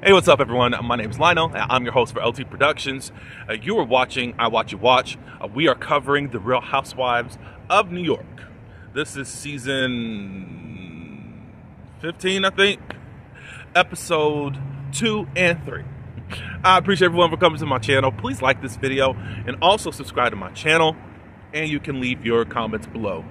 Hey, what's up, everyone? My name is Lionel, and I'm your host for LT Productions. You are watching I Watch You Watch. We are covering the Real Housewives of New York. This is season 15, I think, episode 2 and 3. I appreciate everyone for coming to my channel. Please like this video and also subscribe to my channel, and you can leave your comments below.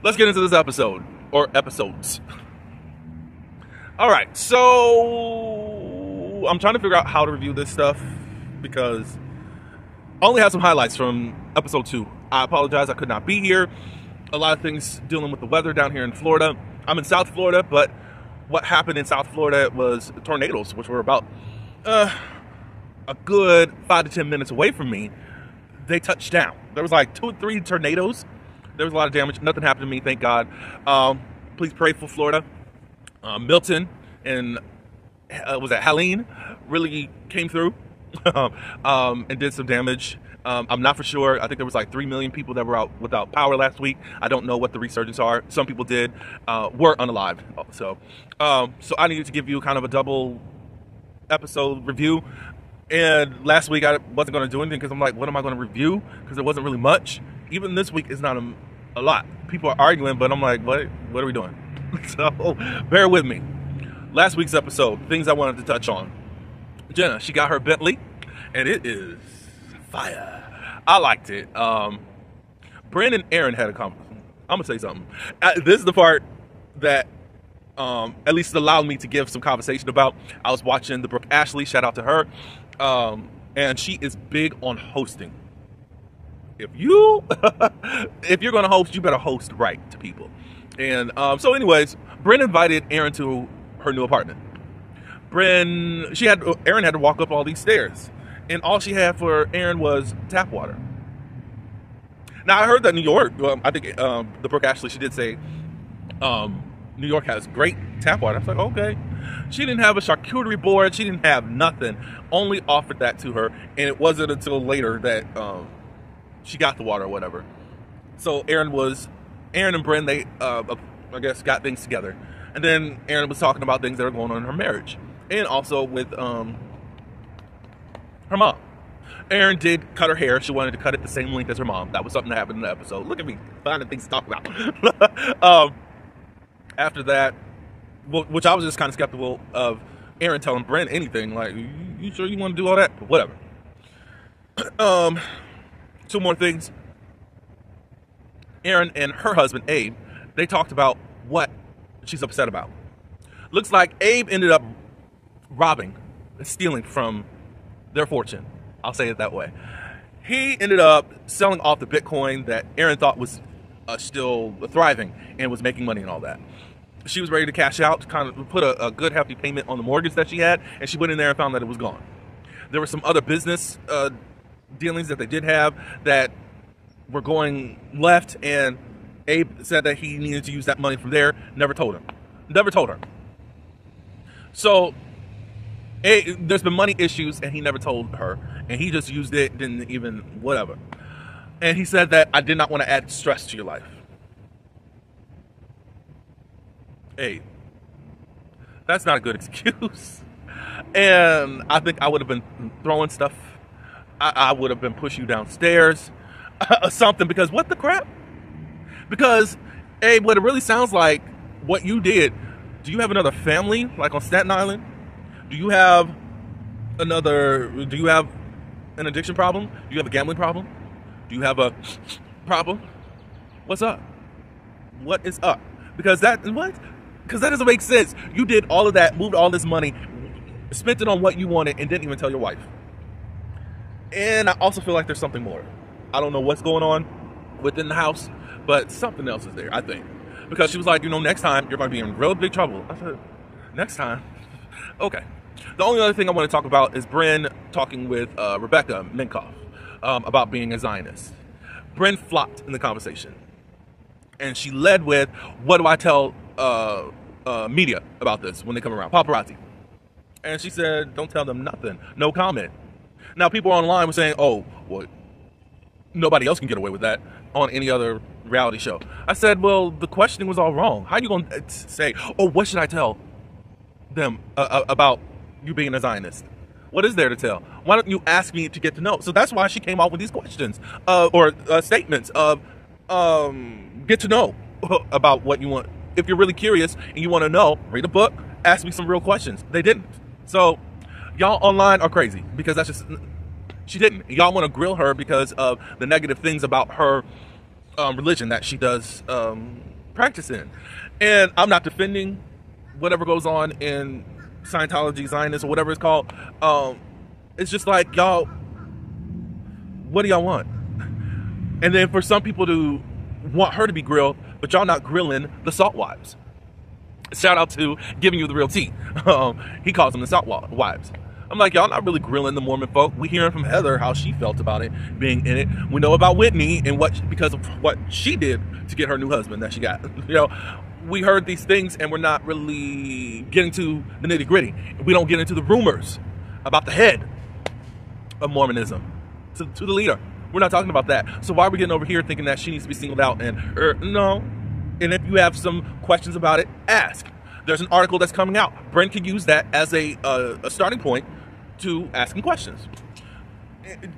Let's get into this episode, or episodes. All right, so I'm trying to figure out how to review this stuff because I only have some highlights from episode 2. I apologize, I could not be here. A lot of things dealing with the weather down here in Florida. I'm in South Florida, but what happened in South Florida was tornadoes, which were about a good 5 to 10 minutes away from me. They touched down. There was like 2 or 3 tornadoes. There was a lot of damage. Nothing happened to me, thank God. Please pray for Florida. Milton and was that Helene really came through and did some damage. I'm not for sure. I think there was like 3 million people that were out without power last week. I don't know what the resurgence are. Some people were unalived. So I needed to give you kind of a double episode review. And last week I wasn't going to do anything because I'm like, what am I going to review? Because there wasn't really much. Even this week is not a lot. People are arguing, but I'm like, what are we doing? So bear with me. Last week's episode, things I wanted to touch on. Jenna, she got her Bentley, and it is fire. I liked it. Brynn and Aaron had a conversation. I'm gonna say something. This is the part that at least allowed me to give some conversation about. I was watching the Brooke Ashley, shout out to her, and she is big on hosting. If you're gonna host, you better host right to people. And so anyways, Brynn invited Aaron to her new apartment. Aaron had to walk up all these stairs, and all she had for Aaron was tap water. Now I heard that New York, I think the Brooke Ashley, she did say New York has great tap water. I was like, okay. She didn't have a charcuterie board. She didn't have nothing. Only offered that to her, and it wasn't until later that she got the water or whatever. So Aaron and Brynn, they, I guess, got things together. And then Aaron was talking about things that are going on in her marriage. And also with her mom. Aaron did cut her hair. She wanted to cut it the same length as her mom. That was something that happened in the episode. Look at me, finding things to talk about. After that, which I was just kind of skeptical of Aaron telling Brynn anything. Like, you sure you want to do all that? But whatever. 2 more things. Aaron and her husband, Abe, they talked about what she's upset about. Looks like Abe ended up stealing from their fortune. I'll say it that way. He ended up selling off the Bitcoin that Aaron thought was still thriving and was making money and all that. She was ready to cash out, to kind of put a good hefty payment on the mortgage that she had, and she went in there and found that it was gone. There were some other business dealings that they did have that were going left, and Abe said that he needed to use that money from there. Never told her. So there's been money issues, and he never told her, and he just used it, didn't even whatever. And he said that I did not want to add stress to your life. Hey, that's not a good excuse. And I think I would have been throwing stuff. I would have been pushing you downstairs. Something, because what the crap? Because, hey, what it really sounds like, what you did, do you have another family, like on Staten Island? Do you have an addiction problem? Do you have a gambling problem? Do you have a problem? What's up? What is up? Because that doesn't make sense. You did all of that, moved all this money, spent it on what you wanted, and didn't even tell your wife. And I also feel like there's something more. I don't know what's going on within the house, but something else is there, I think. Because she was like, next time you're going to be in real big trouble. I said, next time? Okay. The only other thing I want to talk about is Brynn talking with Rebecca Minkoff about being a Zionist. Brynn flopped in the conversation. And she led with, what do I tell media about this when they come around? Paparazzi. And she said, don't tell them nothing. No comment. Now, people online were saying, oh, well, nobody else can get away with that on any other reality show. I said, well, the questioning was all wrong. How are you going to say, oh, what should I tell them about you being a Zionist? What is there to tell? Why don't you ask me to get to know? So that's why she came out with these questions or statements of get to know about what you want. If you're really curious and you want to know, read a book, ask me some real questions. They didn't. So y'all online are crazy because that's just, she didn't. Y'all want to grill her because of the negative things about her religion that she does practice in. And I'm not defending whatever goes on in Scientology, Zionist, or whatever it's called. It's just like, y'all, what do y'all want? And then for some people to want her to be grilled, but y'all not grilling the salt wives. Shout out to Giving You the Real Tea. He calls them the salt wives. I'm like, y'all not really grilling the Mormon folk. We hearing from Heather how she felt about it being in it. We know about Whitney and because of what she did to get her new husband that she got. You know, we heard these things and we're not really getting to the nitty gritty. We don't get into the rumors about the head of Mormonism to the leader. We're not talking about that. So why are we getting over here thinking that she needs to be singled out? And no. And if you have some questions about it, ask. There's an article that's coming out. Brent can use that as a starting point to asking questions,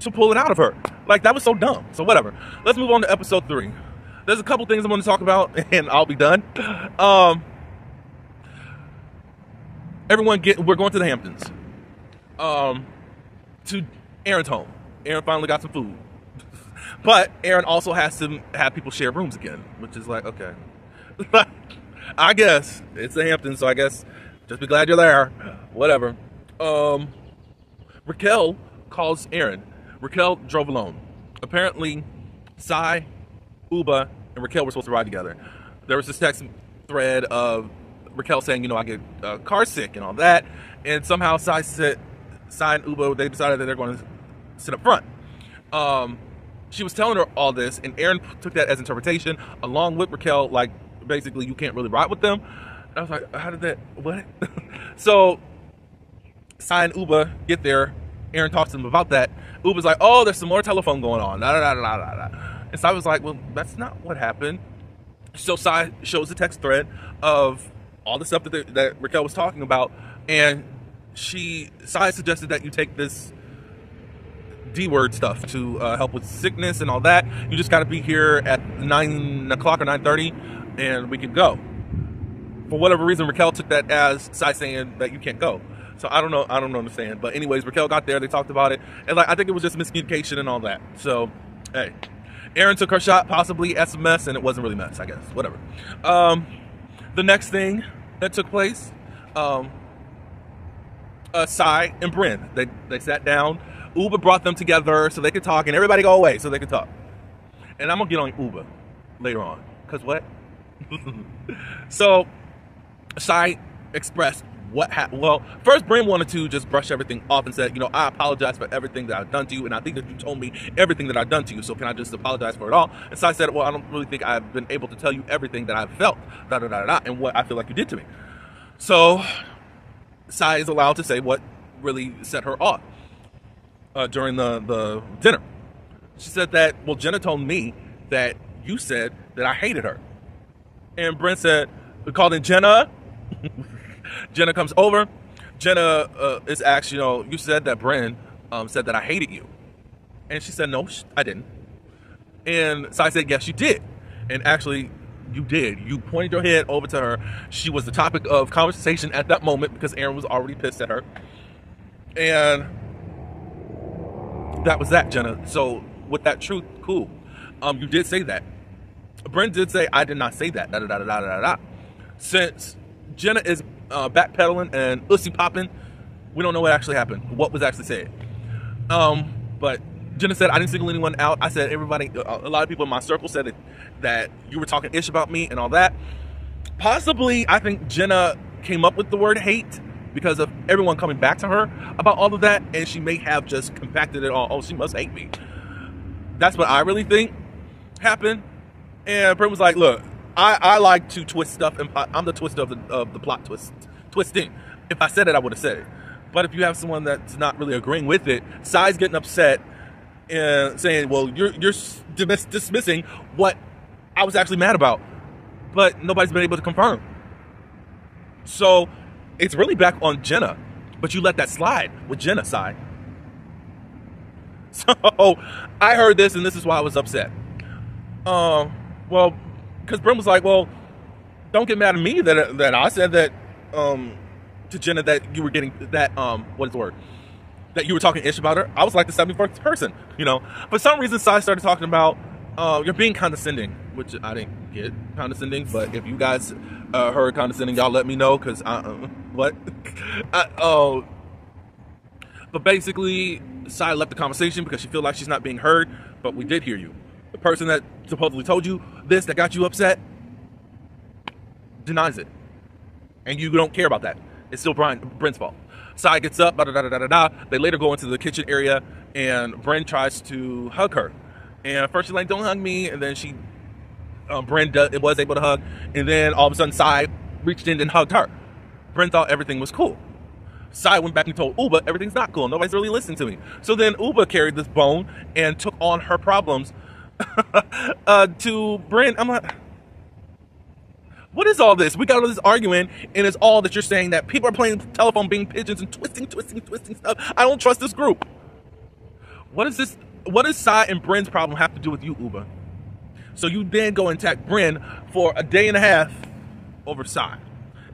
to pull it out of her. Like, that was so dumb. So whatever. Let's move on to episode 3. There's a couple things I'm going to talk about, and I'll be done. We're going to the Hamptons. To Aaron's home. Aaron finally got some food. But Aaron also has to have people share rooms again, which is like, okay. I guess. It's the Hamptons, so I guess just be glad you're there. Whatever. Raquel calls Aaron. Raquel drove alone. Apparently, Sai, Uba, and Raquel were supposed to ride together. There was this text thread of Raquel saying, you know, I get car sick and all that. And somehow Sai and Uba, they decided that they're going to sit up front. She was telling her all this, and Aaron took that as interpretation, along with Raquel, like, basically, you can't really ride with them. And I was like, how did that, what? So, Sai and Uba get there. Aaron talks to them about that. Uba's like, oh, there's some more telephone going on. Da, da, da, da, da, da. And Sai was like, well, that's not what happened. So Sai shows the text thread of all the stuff that Raquel was talking about, and Sai suggested that you take this D-word stuff to help with sickness and all that. You just got to be here at 9 o'clock or 9:30, and we can go. For whatever reason, Raquel took that as Sai saying that you can't go. So I don't understand. But anyways, Raquel got there, they talked about it, and like, I think it was just miscommunication and all that. So, hey. Aaron took her shot, possibly at some mess, and it wasn't really mess, I guess. Whatever. The next thing that took place, Sai and Bryn, they sat down. Uba brought them together so they could talk, and everybody go away so they could talk. And I'm going to get on Uba later on. Because what? So, Sai expressed what happened. Well, first, Bryn wanted to just brush everything off and said, you know, I apologize for everything that I've done to you, and I think that you told me everything that I've done to you, so can I just apologize for it all? And Sai said, well, I don't really think I've been able to tell you everything that I've felt, and what I feel like you did to me. So, Sai is allowed to say what really set her off during the dinner. She said that, well, Jenna told me that you said that I hated her. And Brent said, we called in Jenna. Jenna comes over. Jenna is asked, you know, you said that Brent said that I hated you. And she said, no, I didn't. And Sai said, yes, you did. And actually, you did. You pointed your head over to her. She was the topic of conversation at that moment because Aaron was already pissed at her. And that was that, Jenna. So with that truth, cool. You did say that. Brent did say, I did not say that. Da, da, da, da, da, da. Since Jenna is backpedaling and ussy popping, we don't know what actually happened, what was actually said. But Jenna said, I didn't single anyone out. I said everybody, a lot of people in my circle said that you were talking ish about me and all that. Possibly, I think Jenna came up with the word hate because of everyone coming back to her about all of that, and she may have just compacted it all. Oh, she must hate me. That's what I really think happened. And Brent was like, look, I like to twist stuff, and I'm the twister of the plot twisting. If I said it, I would have said it. But if you have someone that's not really agreeing with it, Sai's getting upset and saying, well, you're dismissing what I was actually mad about. But nobody's been able to confirm. So it's really back on Jenna. But you let that slide with Jenna side. So I heard this, and this is why I was upset. Well, because Bryn was like, well, don't get mad at me that I said that to Jenna that you were getting that what is the word? That you were talking ish about her. I was like the 71st person, you know. For some reason, Sai started talking about you're being condescending, which I didn't get condescending. But if you guys heard condescending, y'all let me know, because what? But basically, Sai left the conversation because she feel like she's not being heard. But we did hear you. The person that supposedly told you this, that got you upset, denies it, and you don't care about that. It's still Bryn's fault. Sai gets up, They later go into the kitchen area, and Bryn tries to hug her. And first she's like, don't hug me. And then Bryn was able to hug. And then all of a sudden, Sai reached in and hugged her. Bryn thought everything was cool. Sai went back and told Uba, everything's not cool. Nobody's really listening to me. So then Uba carried this bone and took on her problems to Bryn. I'm like, what is all this? We got all this arguing, and it's all that you're saying that people are playing telephone being pigeons and twisting stuff. I don't trust this group. What is this? What does Sai and Bryn's problem have to do with you, Uba? So you then go and attack Bryn for a day and a half over Sai.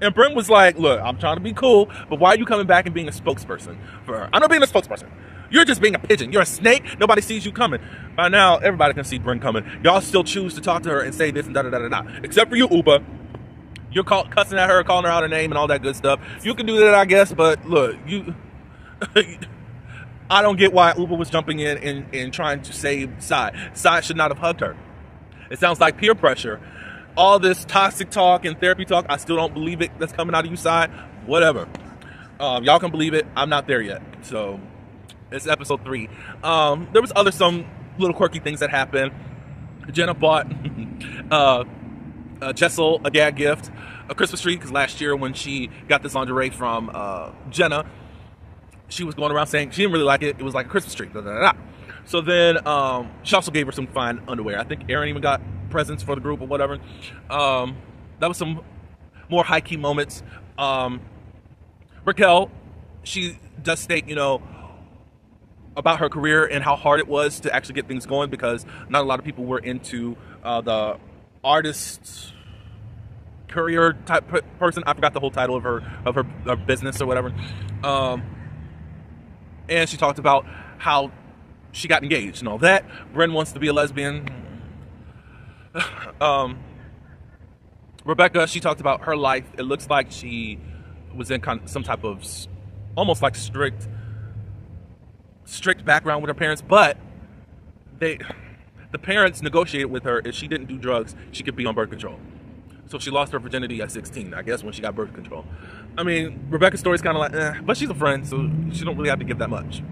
And Bryn was like, look, I'm trying to be cool, but why are you coming back and being a spokesperson for her? I'm not being a spokesperson. You're just being a pigeon. You're a snake. Nobody sees you coming. By now, everybody can see Bryn coming. Y'all still choose to talk to her and say this and da-da-da-da-da. Except for you, Uba. You're cussing at her, calling her out her name and all that good stuff. You can do that, I guess, but look, I don't get why Uba was jumping in and trying to save Sai. Sai should not have hugged her. It sounds like peer pressure. All this toxic talk and therapy talk, I still don't believe it that's coming out of you, Sai. Whatever. Y'all can believe it. I'm not there yet. So, it's episode 3. There was some little quirky things that happened. Jenna bought Jessel a gag gift, a Christmas tree, because last year when she got this lingerie from Jenna, she was going around saying she didn't really like it. It was like a Christmas tree. Da, da, da, da. So then she also gave her some fine underwear. I think Aaron even got presents for the group or whatever. That was some more high-key moments. Raquel, she does state, you know, about her career and how hard it was to actually get things going, because not a lot of people were into the artist courier type person. I forgot the whole title of her business or whatever. And she talked about how she got engaged and all that. Bryn wants to be a lesbian. Rebecca, she talked about her life. It looks like she was in some type of almost like strict background with her parents, but the parents negotiated with her if she didn't do drugs, she could be on birth control. So she lost her virginity at 16, I guess, when she got birth control. I mean, Rebecca's story's kind of like, but she's a friend, so she don't really have to give that much.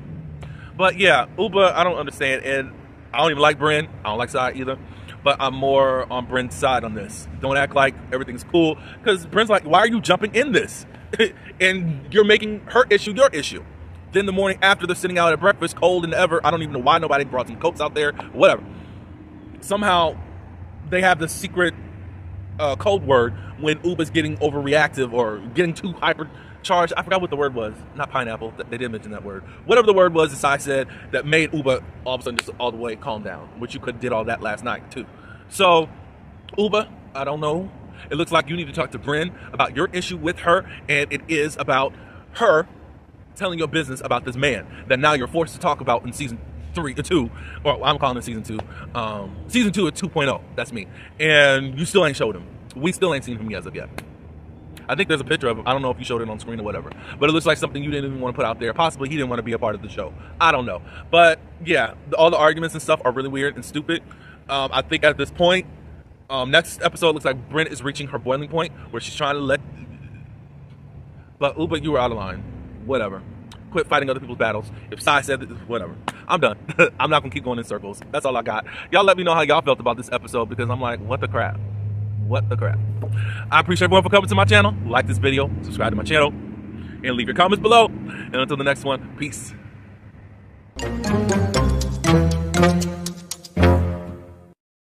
But yeah, Uba, I don't understand, and I don't even like Bryn. I don't like Sai either, but I'm more on Bryn's side on this. Don't act like everything's cool, because Bryn's like, why are you jumping in this? And you're making her issue your issue. Then the morning after, they're sitting out at breakfast, cold and ever. I don't even know why nobody brought some coats out there, whatever. Somehow, they have the secret code word when Uba's getting overreactive or getting too hypercharged. I forgot what the word was. Not pineapple. They didn't mention that word. Whatever the word was, as I said, that made Uba all of a sudden just all the way calm down, which you did all that last night too. So, Uba, I don't know. It looks like you need to talk to Bryn about your issue with her, and it is about her telling your business about this man that now you're forced to talk about in season 2, or I'm calling it season 2. Season 2 is 2.0. That's me. And you still ain't showed him. We still ain't seen him as of yet. I think there's a picture of him. I don't know if you showed it on screen or whatever, but it looks like something you didn't even want to put out there. Possibly he didn't want to be a part of the show. I don't know. But yeah, all the arguments and stuff are really weird and stupid. I think at this point, next episode looks like Bryn is reaching her boiling point where she's trying to let, but Uba, you were out of line. Whatever. Quit fighting other people's battles. If Sai said this, whatever. I'm done. I'm not going to keep going in circles. That's all I got. Y'all let me know how y'all felt about this episode, because I'm like, what the crap? What the crap? I appreciate everyone for coming to my channel. Like this video, subscribe to my channel, and leave your comments below. And until the next one, peace.